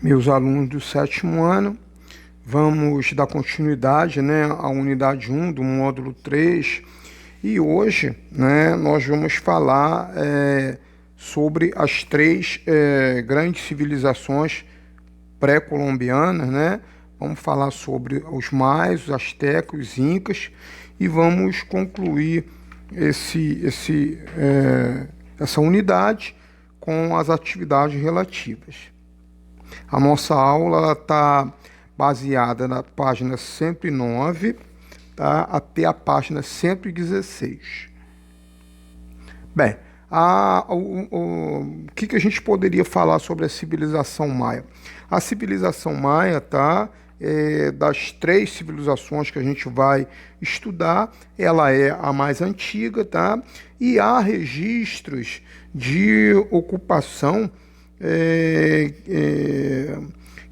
Meus alunos do sétimo ano, vamos dar continuidade, né, à unidade um do módulo 3 e hoje, né, nós vamos falar sobre as três grandes civilizações pré-colombianas, né? Vamos falar sobre os maias, os astecas, os incas e vamos concluir essa unidade com as atividades relativas. A nossa aula está baseada na página 109, tá, até a página 116. Bem, o que a gente poderia falar sobre a civilização maia? A civilização maia, tá, das três civilizações que a gente vai estudar, ela é a mais antiga, tá? E há registros de ocupação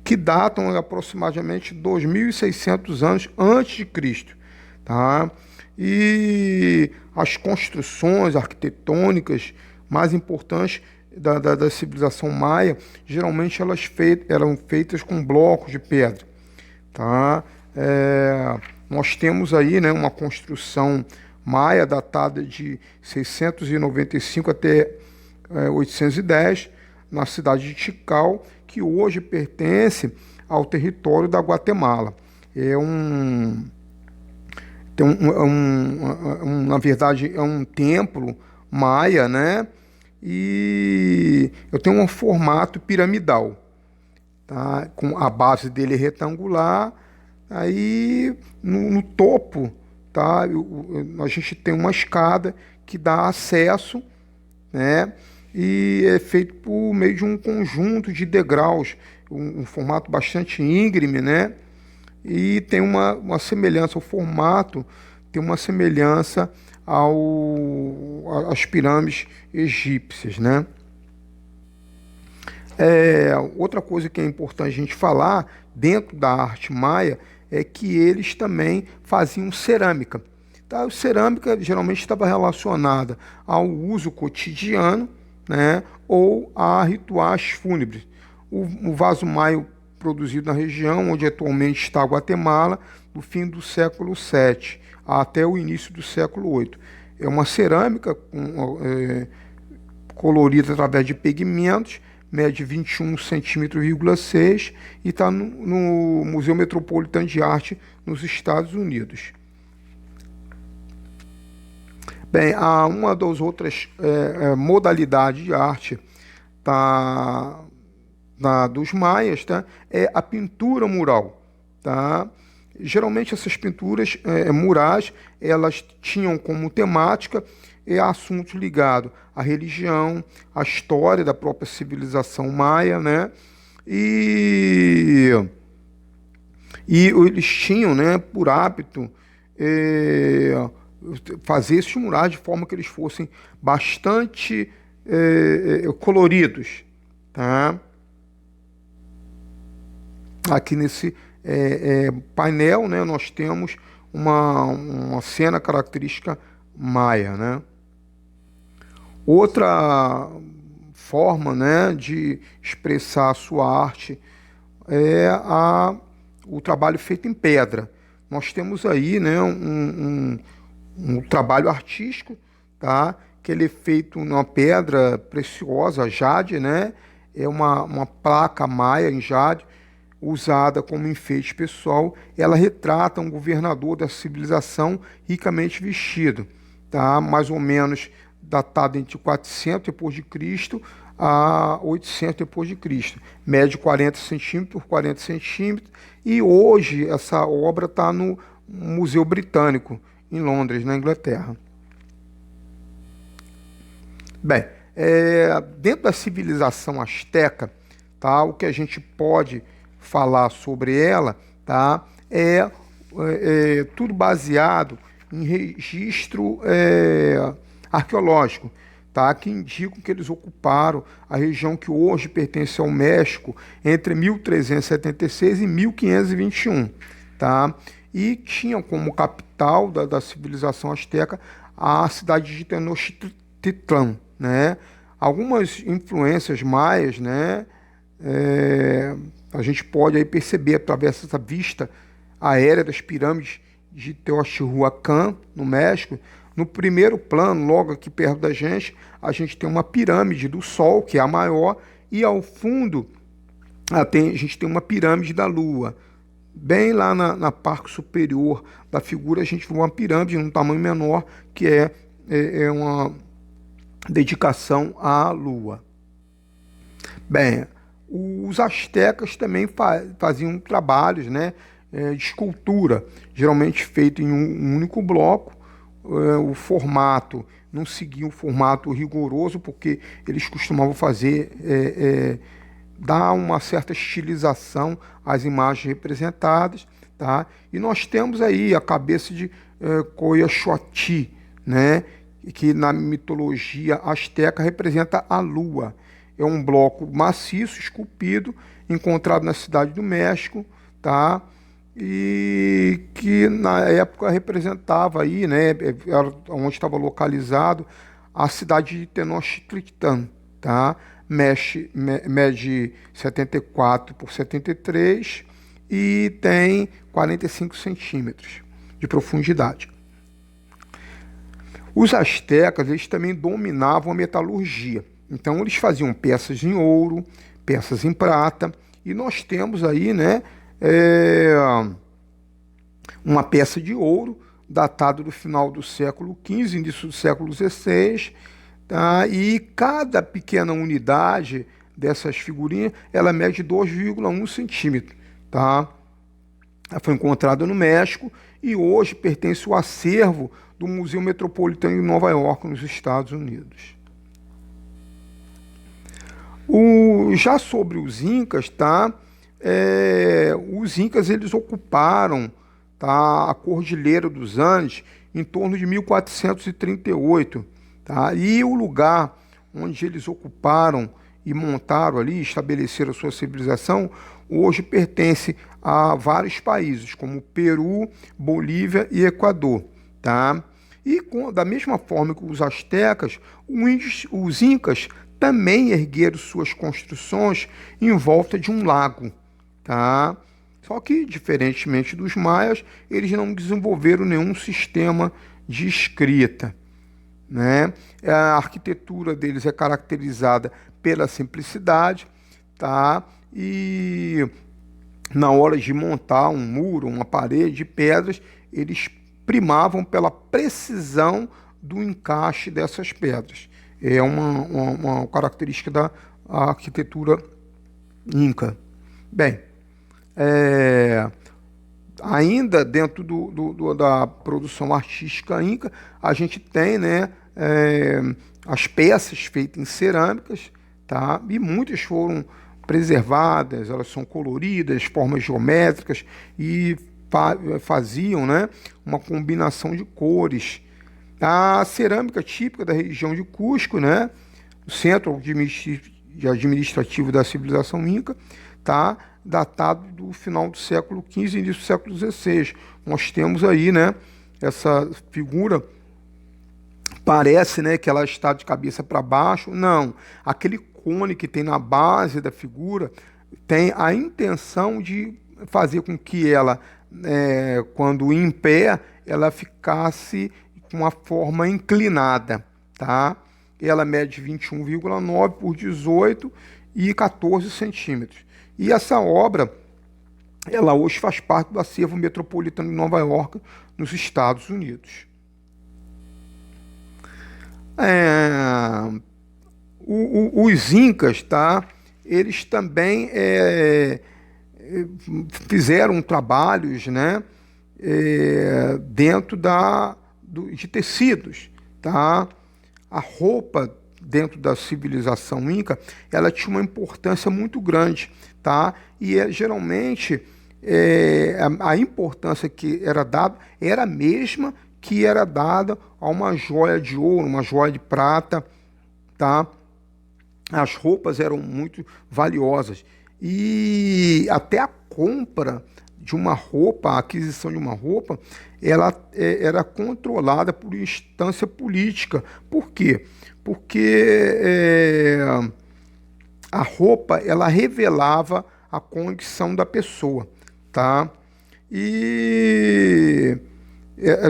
que datam aproximadamente 2.600 anos antes de Cristo, tá? E as construções arquitetônicas mais importantes da civilização maia, geralmente eram feitas com blocos de pedra, tá? Nós temos aí, né, uma construção maia datada de 695 até 810, na cidade de Tikal, que hoje pertence ao território da Guatemala. Na verdade, é um templo maia, né? E eu tenho um formato piramidal, tá? Com a base dele retangular. Aí no topo, tá? A gente tem uma escada que dá acesso, né? E é feito por meio de um conjunto de degraus, um formato bastante íngreme, né? E tem uma semelhança, o formato tem uma semelhança às pirâmides egípcias, né? Outra coisa que é importante a gente falar dentro da arte maia é que eles também faziam cerâmica. Tá? A cerâmica geralmente estava relacionada ao uso cotidiano, né, ou a rituais fúnebres. O vaso maio produzido na região onde atualmente está a Guatemala, do fim do século VII até o início do século VIII. É uma cerâmica colorida através de pigmentos, mede 21,6 cm e está no Museu Metropolitano de Arte nos Estados Unidos. Bem, uma das outras modalidades de arte dos maias, tá, é a pintura mural. Tá? Geralmente essas pinturas murais, elas tinham como temática assuntos ligados à religião, à história da própria civilização maia, né? E eles tinham, né, por hábito fazer esses murais de forma que eles fossem bastante coloridos, tá? Aqui nesse painel, né, nós temos uma cena característica maia, né? Outra forma, né, de expressar a sua arte é o trabalho feito em pedra. Nós temos aí, né, um trabalho artístico, tá? Que ele é feito numa pedra preciosa, jade, né? É uma placa maia em jade, usada como enfeite pessoal. Ela retrata um governador da civilização ricamente vestido, tá? Mais ou menos datado entre 400 depois de Cristo a 800 depois de Cristo. Mede 40 centímetros por 40 centímetros. E hoje essa obra está no Museu Britânico, em Londres, na Inglaterra. Bem, dentro da civilização asteca, tá, o que a gente pode falar sobre ela, tá, tudo baseado em registro arqueológico, tá, que indicam que eles ocuparam a região que hoje pertence ao México entre 1376 e 1521. Tá? E tinham como capital da civilização asteca a cidade de Tenochtitlan, né? Algumas influências maias, né, A gente pode aí perceber através dessa vista aérea das pirâmides de Teotihuacan, no México. No primeiro plano, logo aqui perto da gente, a gente tem uma pirâmide do Sol, que é a maior, e ao fundo a gente tem uma pirâmide da Lua. Bem lá na parte superior da figura, a gente vê uma pirâmide num tamanho menor, que é uma dedicação à Lua. Bem, os astecas também faziam trabalhos, né, de escultura, geralmente feito em um único bloco. O formato não seguia um formato rigoroso, porque eles costumavam fazer, dar uma certa estilização às imagens representadas, tá? E nós temos aí a cabeça de Coyolxauhqui, né, que na mitologia asteca representa a lua. É um bloco maciço, esculpido, encontrado na cidade do México, tá? E que na época representava aí, né, onde estava localizado a cidade de Tenochtitlan, tá? Mede 74 por 73 e tem 45 centímetros de profundidade. Os astecas, eles também dominavam a metalurgia. Então eles faziam peças em ouro, peças em prata, e nós temos aí, né, uma peça de ouro datada do final do século XV, início do século XVI, tá? E cada pequena unidade dessas figurinhas, ela mede 2,1 centímetros, tá? Ela foi encontrada no México e hoje pertence ao acervo do Museu Metropolitano de Nova York, nos Estados Unidos. Já sobre os incas, tá? Os incas, eles ocuparam, tá, a Cordilheira dos Andes em torno de 1438, tá? E o lugar onde eles ocuparam e montaram ali, estabeleceram a sua civilização, hoje pertence a vários países, como Peru, Bolívia e Equador, tá? E da mesma forma que os astecas, os incas também ergueram suas construções em volta de um lago, tá? Só que, diferentemente dos maias, eles não desenvolveram nenhum sistema de escrita, né? A arquitetura deles é caracterizada pela simplicidade, tá? E na hora de montar um muro, uma parede de pedras, eles primavam pela precisão do encaixe dessas pedras. É uma característica da arquitetura inca. Bem, ainda dentro da produção artística inca, a gente tem, né, as peças feitas em cerâmicas, tá? E muitas foram preservadas, elas são coloridas, formas geométricas e faziam, né, uma combinação de cores. A cerâmica típica da região de Cusco, né, o centro administrativo da civilização inca, tá, datado do final do século XV e início do século XVI. Nós temos aí, né, essa figura, parece, né, que ela está de cabeça para baixo. Não, aquele cone que tem na base da figura tem a intenção de fazer com que ela, quando em pé, ela ficasse com uma forma inclinada, tá? Ela mede 21,9 por 18 e 14 centímetros. E essa obra, ela hoje faz parte do acervo metropolitano de Nova York, nos Estados Unidos. Os incas, tá? Eles também fizeram trabalhos, né, dentro de tecidos, tá? A roupa dentro da civilização inca, ela tinha uma importância muito grande, tá? E geralmente a importância que era dada era a mesma que era dada a uma joia de ouro, uma joia de prata, tá? As roupas eram muito valiosas e até a compra de uma roupa, a aquisição de uma roupa, ela era controlada por instância política. Por quê? Porque a roupa, ela revelava a condição da pessoa, tá? E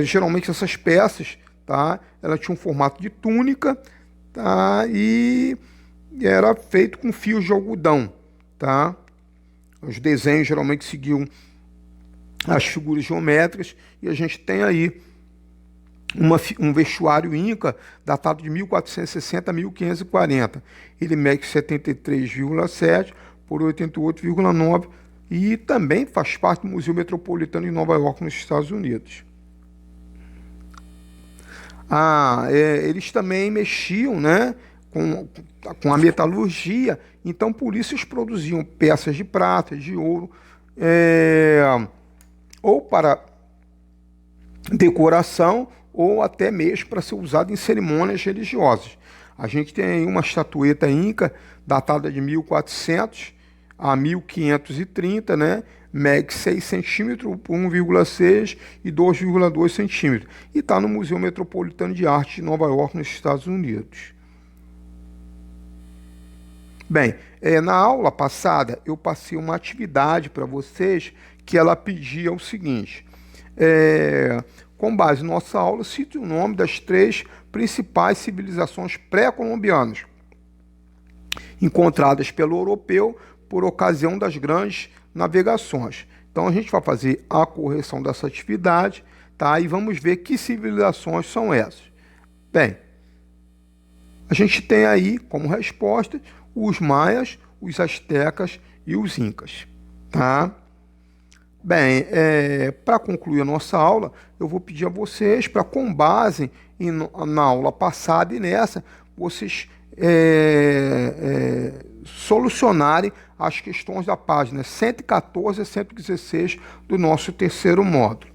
geralmente essas peças, tá? Ela tinha um formato de túnica, tá? E era feito com fios de algodão, tá? Os desenhos geralmente seguiam as figuras geométricas e a gente tem aí um vestuário Inca datado de 1460 a 1540. Ele mede 73,7 por 88,9 e também faz parte do Museu Metropolitano de Nova York, nos Estados Unidos. Eles também mexiam, né, com a metalurgia, então por isso eles produziam peças de prata, de ouro, ou para decoração, ou até mesmo para ser usado em cerimônias religiosas. A gente tem aí uma estatueta Inca datada de 1400 a 1530, né? Mede 6 centímetros por 1,6 e 2,2 centímetros. E está no Museu Metropolitano de Arte de Nova York, nos Estados Unidos. Bem, na aula passada eu passei uma atividade para vocês que ela pedia o seguinte: com base na nossa aula, cite o nome das 3 principais civilizações pré-colombianas encontradas pelo europeu por ocasião das grandes navegações. Então a gente vai fazer a correção dessa atividade, tá? E vamos ver que civilizações são essas. Bem, a gente tem aí como resposta os maias, os astecas e os incas, tá? Bem, para concluir a nossa aula, eu vou pedir a vocês para, com base na aula passada e nessa, vocês solucionarem as questões da página 114 a 116 do nosso terceiro módulo.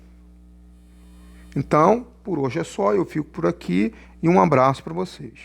Então, por hoje é só, eu fico por aqui e um abraço para vocês.